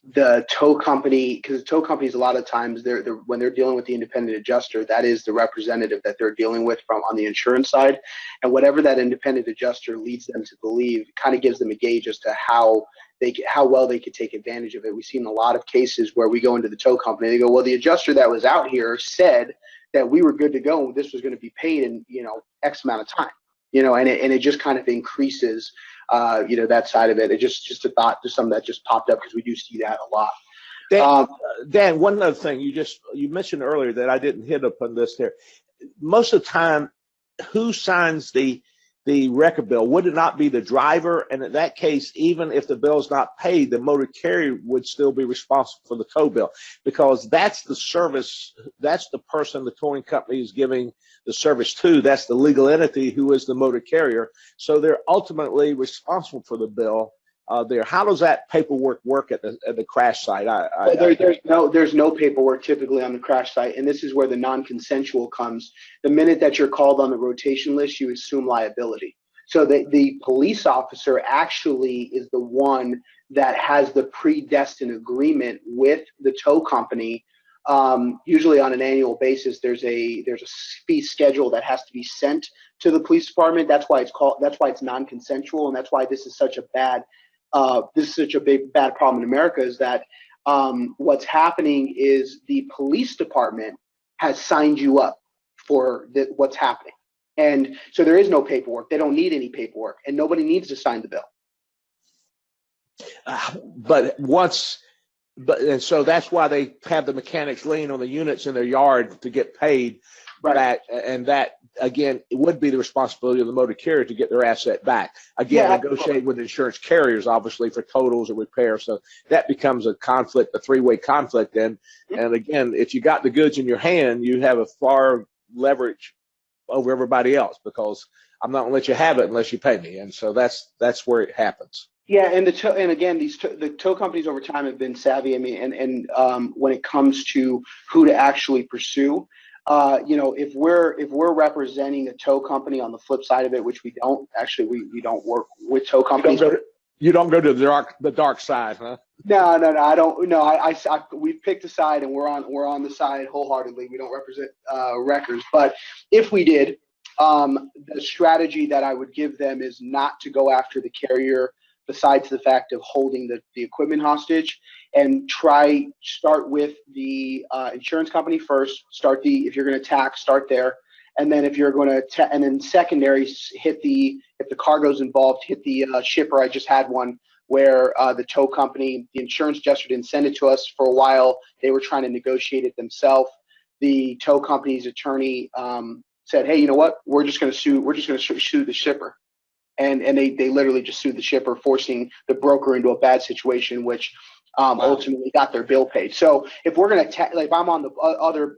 Speaker 3: the tow company, because tow companies a lot of times when they're dealing with the independent adjuster, that is the representative that they're dealing with from on the insurance side, and whatever that independent adjuster leads them to believe kind of gives them a gauge as to how well they could take advantage of it. We've seen a lot of cases where we go into the tow company, they go, well, the adjuster that was out here said that we were good to go, and this was going to be paid in X amount of time, and it just kind of increases that side of it. It just a thought, just something that just popped up because we do see that a lot.
Speaker 1: Dan, one other thing you mentioned earlier that I didn't hit upon this there. Most of the time, who signs the record bill? Would it not be the driver? And in that case, even if the bill is not paid, the motor carrier would still be responsible for the tow bill, because that's the service, that's the person the towing company is giving the service to, that's the legal entity who is the motor carrier. So they're ultimately responsible for the bill there. How does that paperwork work at the crash site?
Speaker 3: There's no paperwork typically on the crash site, and this is where the non-consensual comes. The minute that you're called on the rotation list, you assume liability. So the police officer actually is the one that has the predestined agreement with the tow company. Usually on an annual basis, there's a fee schedule that has to be sent to the police department. That's why it's non-consensual, and that's why this is such a bad bad problem in America, is that what's happening is the police department has signed you up for what's happening. And so there is no paperwork. They don't need any paperwork, and nobody needs to sign the bill.
Speaker 1: And so that's why they have the mechanics lien on the units in their yard to get paid back, and that again, it would be the responsibility of the motor carrier to get their asset back. Again, negotiate with insurance carriers, obviously, for totals or repairs. So that becomes a conflict, a three-way conflict. And again, if you got the goods in your hand, you have a far leverage over everybody else, because I'm not gonna let you have it unless you pay me. And so that's where it happens.
Speaker 3: Yeah, and again, the tow companies over time have been savvy. I mean, and when it comes to who to actually pursue, if we're representing a tow company on the flip side of it, which we don't actually, we don't work with tow companies.
Speaker 1: You don't go to the dark side, huh?
Speaker 3: No, I don't. No, we've picked a side, and we're on the side wholeheartedly. We don't represent wreckers, but if we did, the strategy that I would give them is not to go after the carrier, besides the fact of holding the equipment hostage, and start with the insurance company first. If you're going to tax, start there, and then if you're going to and then secondary, if the cargo's involved, hit the shipper. I just had one where the tow company, the insurance adjuster didn't send it to us for a while. They were trying to negotiate it themselves. The tow company's attorney said, "Hey, you know what? We're just going to sue. We're just going to sue the shipper." And they literally just sued the shipper, forcing the broker into a bad situation, which ultimately got their bill paid. So if we're going to, if I'm on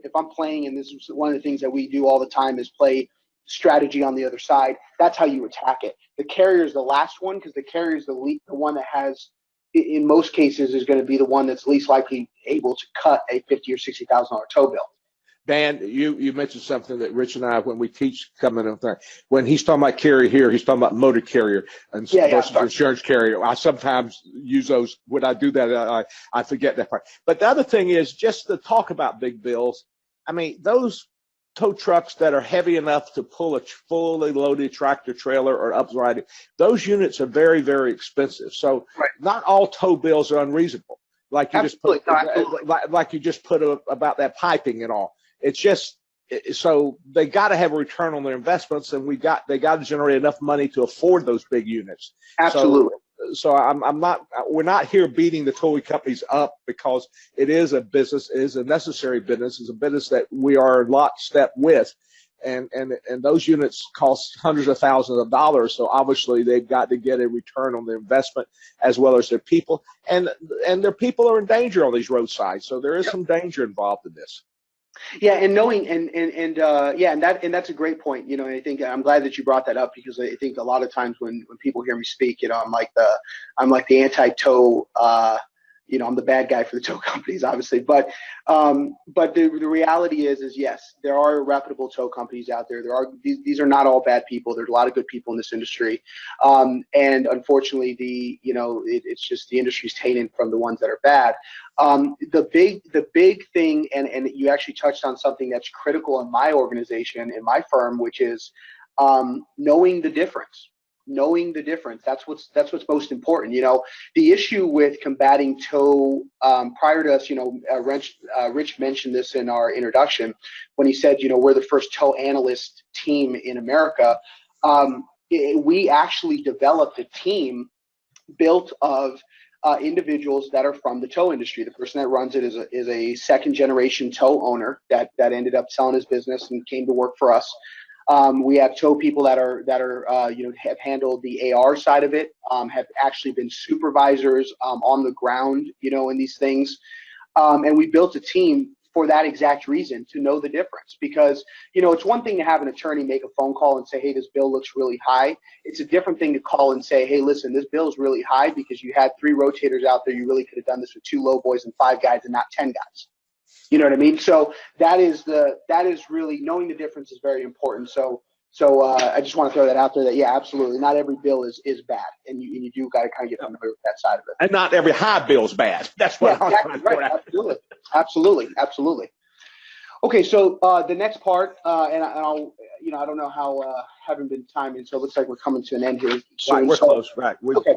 Speaker 3: if I'm playing, and this is one of the things that we do all the time is play strategy on the other side, that's how you attack it. The carrier is the last one, because the carrier is the one that has, in most cases, is going to be the one that's least likely able to cut a $50,000 or $60,000 tow bill.
Speaker 1: Dan, you mentioned something that Rich and I, when we teach coming up there, when he's talking about carrier here, he's talking about motor carrier versus insurance carrier. I sometimes use those. When I do that, I forget that part. But the other thing is just to talk about big bills. I mean, those tow trucks that are heavy enough to pull a fully loaded tractor trailer or upright, those units are very, very expensive. So
Speaker 3: Right.
Speaker 1: not all tow bills are unreasonable. Like you
Speaker 3: Absolutely.
Speaker 1: like you just put about that piping and all. It's just, so they got to have a return on their investments, and they got to generate enough money to afford those big units.
Speaker 3: Absolutely.
Speaker 1: So we're not here beating the towing companies up, because it is a business, it is a necessary business, it's a business that we are lockstep with, and those units cost hundreds of thousands of dollars. So obviously they've got to get a return on their investment, as well as their people, and their people are in danger on these roadsides. So there is some danger involved in this.
Speaker 3: Yeah, and knowing and that's a great point. You know, and I think I'm glad that you brought that up, because I think a lot of times when people hear me speak, you know, I'm like the anti-tow. You know, I'm the bad guy for the tow companies, obviously, but the reality is yes, there are reputable tow companies out there. These are not all bad people. There's a lot of good people in this industry, and unfortunately, it's just the industry's tainted from the ones that are bad. The big thing, and you actually touched on something that's critical in my organization, in my firm, which is knowing the difference. That's what's most important. You know, the issue with combating tow, prior to us, you know, Rich mentioned this in our introduction when he said, you know, we're the first tow analyst team in America. We actually developed a team built of individuals that are from the tow industry. The person that runs it is a second generation tow owner that ended up selling his business and came to work for us. We have tow people that are have handled the AR side of it, have actually been supervisors on the ground, you know, in these things. And we built a team for that exact reason, to know the difference. Because, you know, it's one thing to have an attorney make a phone call and say, hey, this bill looks really high. It's a different thing to call and say, hey, listen, this bill is really high because you had 3 rotators out there. You really could have done this with 2 low boys and 5 guys and not 10 guys. You know what I mean? So that is really, knowing the difference is very important. So I just want to throw that out there, that yeah, absolutely, not every bill is bad, and you do got to kind of get familiar with that side of it.
Speaker 1: And not every high bill is bad. That's what I'm trying to
Speaker 3: right. Absolutely. Okay, so the next part, and I'll, you know, I don't know how haven't been timing, so it looks like we're coming to an end here soon.
Speaker 1: Right, we're close. Right.
Speaker 3: Okay.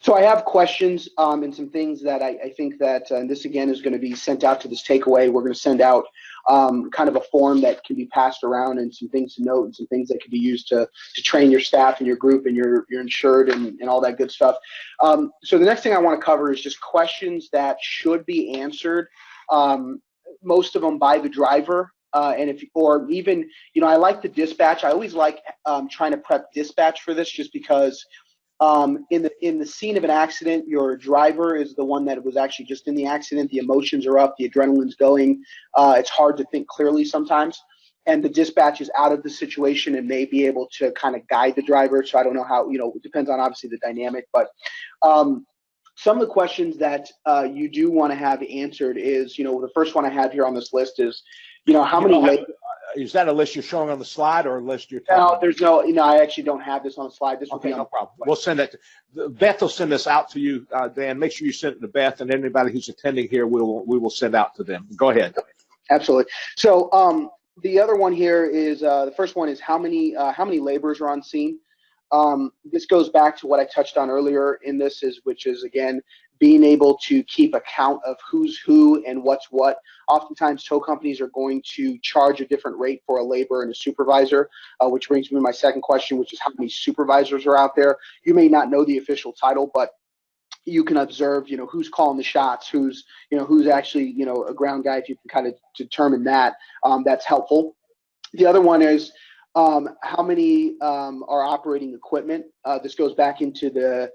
Speaker 3: So I have questions and some things that I think that, and this again is going to be sent out to this takeaway. We're going to send out kind of a form that can be passed around, and some things to note, and some things that can be used to train your staff and your group and your insured and all that good stuff. So the next thing I want to cover is just questions that should be answered, most of them by the driver. And or even, you know, I like the dispatch. I always like trying to prep dispatch for this, just because in the scene of an accident, your driver is the one that was actually just in the accident. The emotions are up, the adrenaline's going. It's hard to think clearly sometimes, and the dispatch is out of the situation and may be able to kind of guide the driver. So I don't know how, you know, it depends on obviously the dynamic, but some of the questions that you do want to have answered is, you know, the first one I have here on this list is, you know, how many.
Speaker 1: Is that a list you're showing on the slide, or a list you're
Speaker 3: talking about? There's no, you know, I actually don't have this on the slide. This will be on
Speaker 1: no problem. We'll send it. Beth will send this out to you, Dan. Make sure you send it to Beth, and anybody who's attending here, we will send out to them. Go ahead.
Speaker 3: Absolutely. So the other one here is the first one is how many laborers are on scene. This goes back to what I touched on earlier in this, which is again being able to keep account of who's who and what's what. Oftentimes, tow companies are going to charge a different rate for a laborer and a supervisor, which brings me to my second question, which is how many supervisors are out there. You may not know the official title, but you can observe, you know, who's calling the shots, who's actually, you know, a ground guy. If you can kind of determine that, that's helpful. The other one is how many are operating equipment. This goes back into the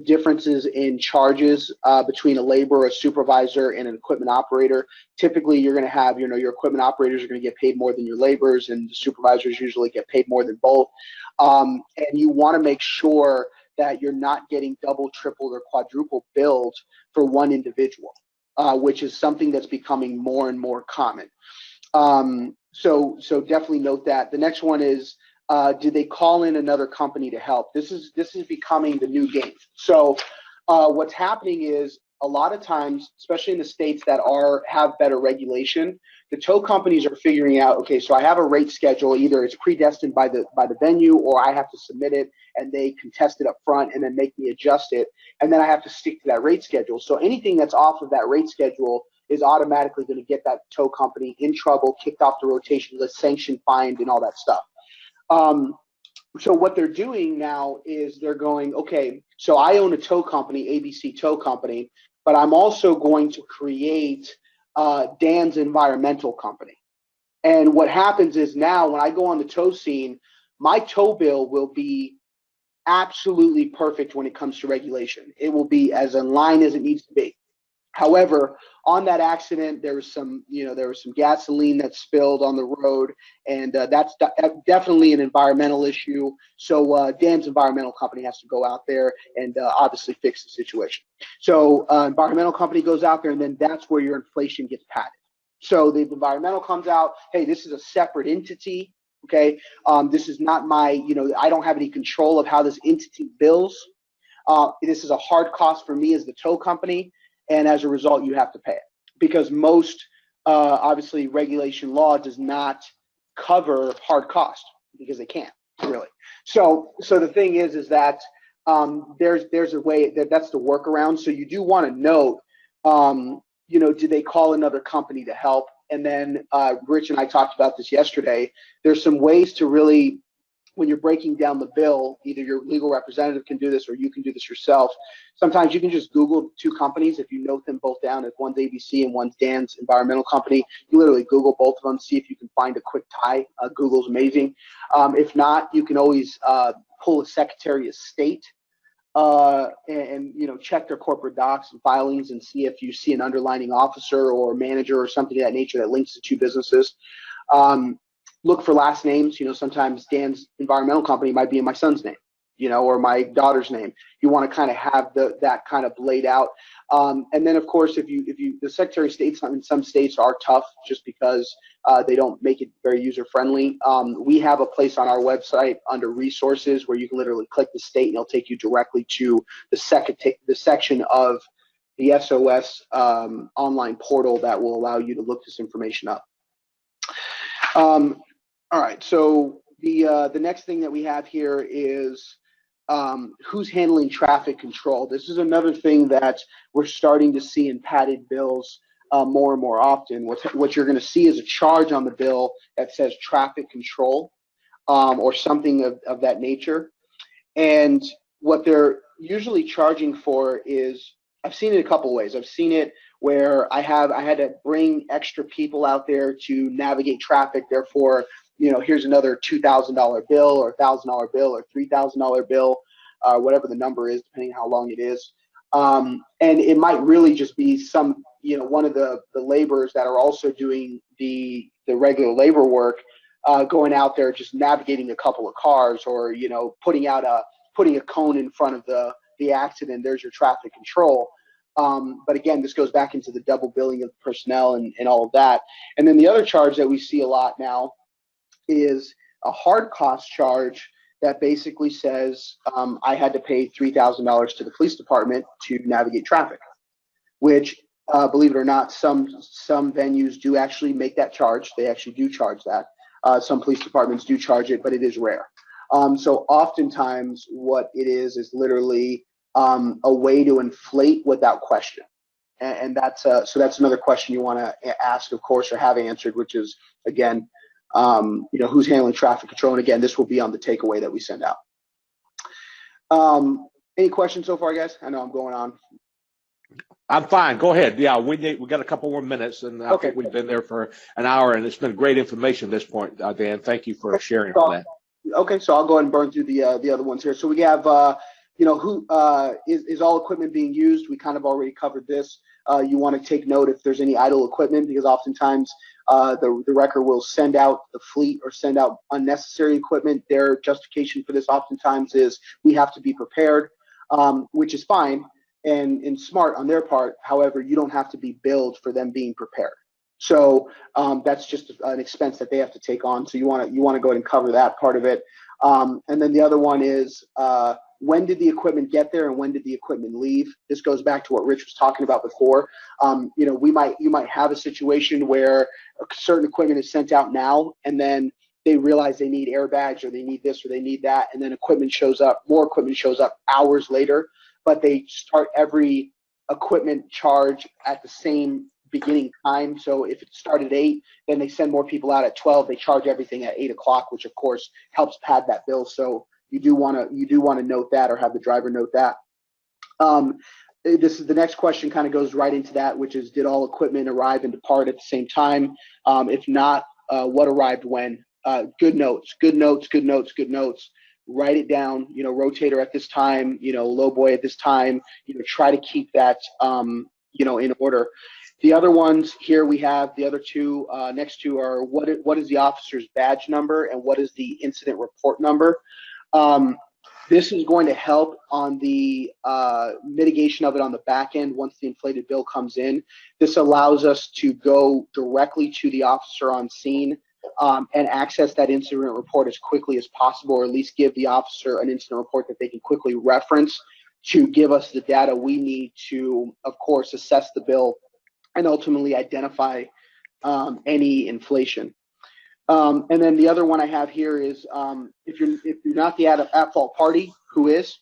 Speaker 3: differences in charges between a laborer, a supervisor, and an equipment operator. Typically, you're going to have, you know, your equipment operators are going to get paid more than your laborers, and the supervisors usually get paid more than both. And you want to make sure that you're not getting double, triple, or quadruple billed for one individual, which is something that's becoming more and more common. So definitely note that. The next one is, do they call in another company to help? This is becoming the new game. So what's happening is, a lot of times, especially in the states that have better regulation, the tow companies are figuring out, okay, so I have a rate schedule, either it's predestined by the venue, or I have to submit it and they contest it up front and then make me adjust it, and then I have to stick to that rate schedule. So anything that's off of that rate schedule is automatically going to get that tow company in trouble, kicked off the rotation list, sanctioned, fined, and all that stuff. So what they're doing now is they're going, okay, so I own a tow company, ABC Tow Company, but I'm also going to create Dan's Environmental Company. And what happens is now when I go on the tow scene, my tow bill will be absolutely perfect when it comes to regulation. It will be as in line as it needs to be. However, on that accident, there was some gasoline that spilled on the road, and that's definitely an environmental issue. So Dan's Environmental Company has to go out there and obviously fix the situation. So environmental company goes out there, and then that's where your inflation gets padded. So the environmental comes out, hey, this is a separate entity. Okay, this is not my, I don't have any control of how this entity bills. This is a hard cost for me as the tow company. And as a result, you have to pay it, because most, obviously, regulation law does not cover hard cost, because they can't really. So the thing is that there's a way that's the workaround. So you do want to note, do they call another company to help? And then Rich and I talked about this yesterday. There's some ways to really, when you're breaking down the bill, either your legal representative can do this or you can do this yourself. Sometimes you can just Google two companies. If you note them both down, if one's ABC and one's Dan's Environmental Company, you literally Google both of them, see if you can find a quick tie. Google's amazing. If not, you can always pull a Secretary of State and check their corporate docs and filings and see if you see an underlining officer or manager or something of that nature that links the two businesses. Look for last names. Sometimes Dan's Environmental Company might be in my son's name, or my daughter's name. You want to kind of have that kind of laid out. And then, of course, if the Secretary of State in some states are tough just because they don't make it very user friendly. We have a place on our website under resources where you can literally click the state and it'll take you directly to the section of the SOS online portal that will allow you to look this information up. All right, so the next thing that we have here is who's handling traffic control. This is another thing that we're starting to see in padded bills more and more often. What you're going to see is a charge on the bill that says traffic control or something of that nature. And what they're usually charging for is, I've seen it a couple ways. I've seen it where I had to bring extra people out there to navigate traffic. Therefore, here's another $2,000 bill or $1,000 bill or $3,000 bill, whatever the number is, depending on how long it is. And it might really just be some, one of the laborers that are also doing the regular labor work, going out there just navigating a couple of cars, or putting a cone in front of the accident. There's your traffic control. But again, this goes back into the double billing of personnel and all of that. And then the other charge that we see a lot now is a hard cost charge that basically says I had to pay $3,000 to the police department to navigate traffic, which believe it or not, some venues do actually make that charge. They actually do charge that. Some police departments do charge it, but it is rare. So oftentimes what it is literally a way to inflate without question. And that's so that's another question you want to ask, of course, or have answered, which is, again, who's handling traffic control? And again, this will be on the takeaway that we send out. Any questions so far, guys? I know I'm going on.
Speaker 1: I'm fine. Go ahead. Yeah, we got a couple more minutes, and I think we've been there for an hour, and it's been great information at this point, Dan. Thank you for sharing all that.
Speaker 3: Okay, so I'll go ahead and burn through the other ones here. So we have, who is all equipment being used? We kind of already covered this. You want to take note if there's any idle equipment, because oftentimes the wrecker will send out the fleet or send out unnecessary equipment. Their justification for this oftentimes is we have to be prepared, which is fine and smart on their part. However, you don't have to be billed for them being prepared. So that's just an expense that they have to take on. So you want to go ahead and cover that part of it. And then the other one is when did the equipment get there and when did the equipment leave? This goes back to what Rich was talking about before. You know, you might have a situation where a certain equipment is sent out now, and then they realize they need airbags or they need this or they need that, and then more equipment shows up hours later, but they start every equipment charge at the same beginning time. So if it started at 8, then they send more people out at 12. They charge everything at 8 o'clock, which of course helps pad that bill. So you do want to note that, or have the driver note that. This is the next question, kind of goes right into that, which is, did all equipment arrive and depart at the same time? If not, what arrived when? Good notes. Write it down. You know, rotator at this time. You know, low boy at this time. You know, try to keep that you know, in order. The other ones here, we have the other two next to are what is the officer's badge number and what is the incident report number. This is going to help on the mitigation of it on the back end once the inflated bill comes in. This allows us to go directly to the officer on scene and access that incident report as quickly as possible, or at least give the officer an incident report that they can quickly reference to give us the data we need to, of course, assess the bill and ultimately identify any inflation. And then the other one I have here is if you're not the at-fault party, who is?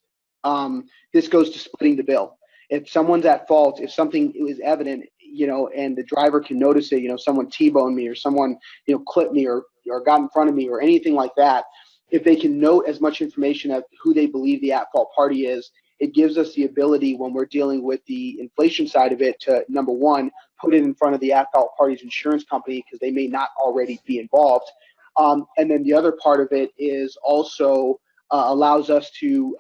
Speaker 3: This goes to splitting the bill. If someone's at fault, if something is evident, you know, and the driver can notice it, you know, someone T-boned me or someone, you know, clipped me or got in front of me or anything like that, if they can note as much information as who they believe the at-fault party is, it gives us the ability when we're dealing with the inflation side of it to, number one, put it in front of the at-fault party's insurance company because they may not already be involved. And then the other part of it is also allows us to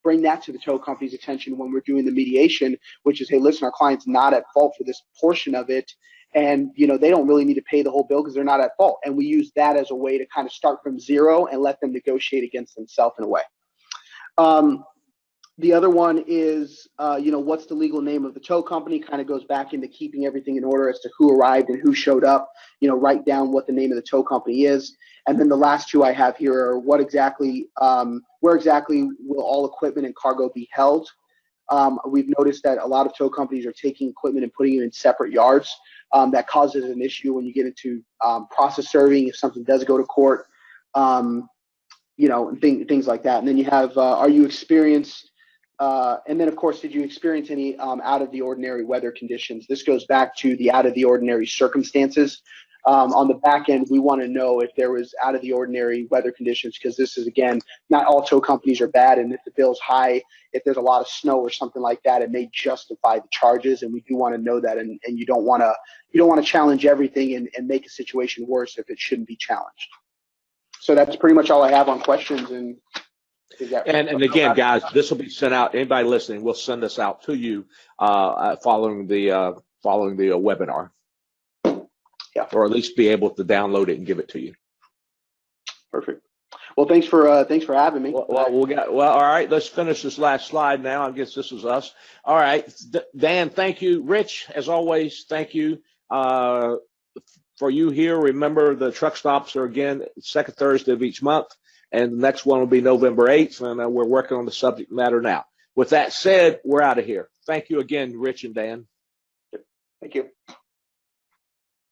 Speaker 3: bring that to the tow company's attention when we're doing the mediation, which is, hey, listen, our client's not at fault for this portion of it. And, you know, they don't really need to pay the whole bill because they're not at fault. And we use that as a way to kind of start from zero and let them negotiate against themselves in a way. The other one is, you know, what's the legal name of the tow company? Kind of goes back into keeping everything in order as to who arrived and who showed up. You know, write down what the name of the tow company is. And then the last two I have here are where exactly will all equipment and cargo be held? We've noticed that a lot of tow companies are taking equipment and putting it in separate yards. That causes an issue when you get into process serving, if something does go to court, you know, and things like that. And then you have, are you experienced? And then, of course, did you experience any out of the ordinary weather conditions? This goes back to the out of the ordinary circumstances. On the back end, we want to know if there was out of the ordinary weather conditions, because this is, again, not all tow companies are bad. And if the bill's high, if there's a lot of snow or something like that, it may justify the charges. And we do want to know that. And you don't want to challenge everything and make a situation worse if it shouldn't be challenged. So that's pretty much all I have on questions.
Speaker 1: And again, guys, this will be sent out. Anybody listening, we'll send this out to you following the webinar.
Speaker 3: Yeah.
Speaker 1: Or at least be able to download it and give it to you.
Speaker 3: Perfect. Well, thanks for having me.
Speaker 1: Well, all right. Let's finish this last slide now. I guess this is us. All right, Dan. Thank you, Rich. As always, thank you for you here. Remember, the truck stops are again second Thursday of each month. And the next one will be November 8th, and we're working on the subject matter now. With that said, we're out of here. Thank you again, Rich and Dan.
Speaker 3: Thank you.